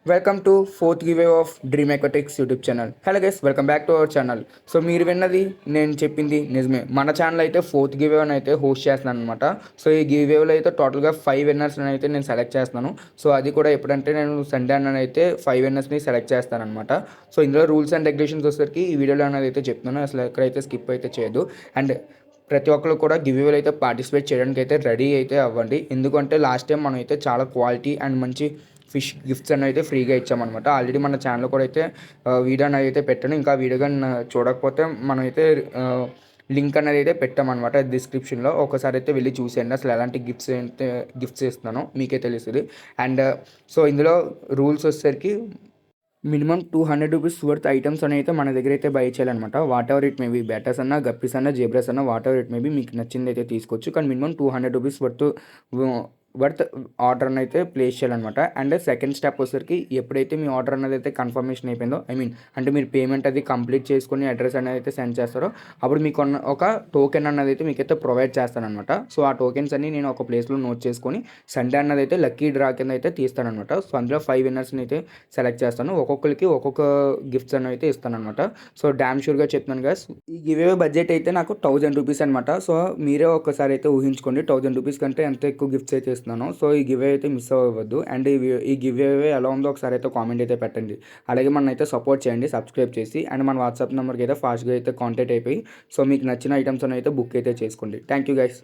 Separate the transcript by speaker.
Speaker 1: Welcome to fourth give of dream aquatics YouTube channel. Hello guys, welcome back to our channel. So మీరు విన్నది నేను చెప్పింది నిజమే. మన ఛానల్ అయితే ఫోర్త్ గివ్ అని అయితే హోస్ట్ చేస్తున్నాను అనమాట. సో ఈ గివ్ వేలో అయితే టోటల్గా 5 విన్నర్స్ని అయితే నేను సెలెక్ట్ చేస్తున్నాను. సో అది కూడా ఎప్పుడంటే నేను సండే అన్నది అయితే 5 విన్నర్స్ని సెలెక్ట్ చేస్తాను అనమాట. సో ఇందులో రూల్స్ అండ్ రెగ్యులేషన్స్ వచ్చేసరికి ఈ వీడియోలో అనేది అయితే చెప్తున్నాను. అసలు ఎక్కడైతే స్కిప్ అయితే చేయదు. అండ్ ప్రతి ఒక్కరు కూడా గివ్ వేలో అయితే పార్టిసిపేట్ చేయడానికి అయితే రెడీ అయితే అవ్వండి. ఎందుకంటే లాస్ట్ టైం మనం అయితే చాలా క్వాలిటీ అండ్ మంచి ఫిష్ గిఫ్ట్స్ అని అయితే ఫ్రీగా ఇచ్చామన్నమాట. ఆల్రెడీ మన ఛానల్లో కూడా అయితే వీడియో అనేది అయితే పెట్టాను. ఇంకా వీడియో కానీ చూడకపోతే మనమైతే లింక్ అనేది అయితే పెట్టామన్నమాట డిస్క్రిప్షన్లో. ఒకసారి అయితే వెళ్ళి చూసేయండి అసలు ఎలాంటి గిఫ్ట్స్ ఇస్తున్నానో మీకే తెలుస్తుంది. అండ్ సో ఇందులో రూల్స్ వచ్చేసరికి మినిమం 200 రూపీస్ వర్త్ ఐటమ్స్ అని అయితే మన దగ్గర అయితే బై చేయాలన్నమాట. What ever it maybe batters అన్న, గప్పీస్ అన్న, జేబ్రాస్ అన్న, వాట్ ఎవర్ ఇట్ మేబీ మీకు నచ్చింది అయితే తీసుకోవచ్చు. కానీ మినిమం 200 రూపీస్ వర్త్ ఆర్డర్ అయితే ప్లేస్ చేయాలన్నమాట. అండ్ సెకండ్ స్టెప్ వచ్చేసరికి ఎప్పుడైతే మీ ఆర్డర్ అనేది అయితే కన్ఫర్మేషన్ అయిపోయిందో, అంటే మీరు పేమెంట్ అది కంప్లీట్ చేసుకుని అడ్రస్ అనేది అయితే సెండ్ చేస్తారో అప్పుడు మీకు ఒక టోకెన్ అన్నది అయితే మీకైతే ప్రొవైడ్ చేస్తానమాట. సో ఆ టోకెన్స్ అన్ని నేను ఒక ప్లేస్లో నోట్ చేసుకొని సండే అన్నది అయితే లక్కీ డ్రా కింద అయితే తీస్తానమాట. సో అందులో 5 విన్నర్స్ని అయితే సెలెక్ట్ చేస్తాను. ఒక్కొక్కరికి ఒక్కొక్క గిఫ్ట్స్ అని అయితే ఇస్తానమాట. సో డ్యామ్ షూర్గా చెప్తున్నాను గైస్, ఈ గివ్ అవే బడ్జెట్ అయితే నాకు 1000 రూపీస్ అనమాట. సో మీరే ఒక్కసారి అయితే ఊహించుకోండి 1000 రూపీస్ కంటే ఎంత ఎక్కువ గిఫ్ట్స్ అయితే ఇస్తున్నాను. సో ఈ గివ్ అవే అయితే మిస్ అవ్వద్దు. అండ్ ఈ గివ్ అవే ఎలా ఉందో ఒకసారి అయితే కామెంట్ అయితే పెట్టండి. అలాగే మన అయితే సపోర్ట్ చేయండి సబ్స్క్రైబ్ చేసి. అండ్ మన వాట్సాప్ నెంబర్కి అయితే ఫాస్ట్గా అయితే కాంటాక్ట్ అయిపోయి సో మీకు నచ్చిన ఐటమ్స్ అయితే బుక్ అయితే చేసుకోండి. Thank you guys.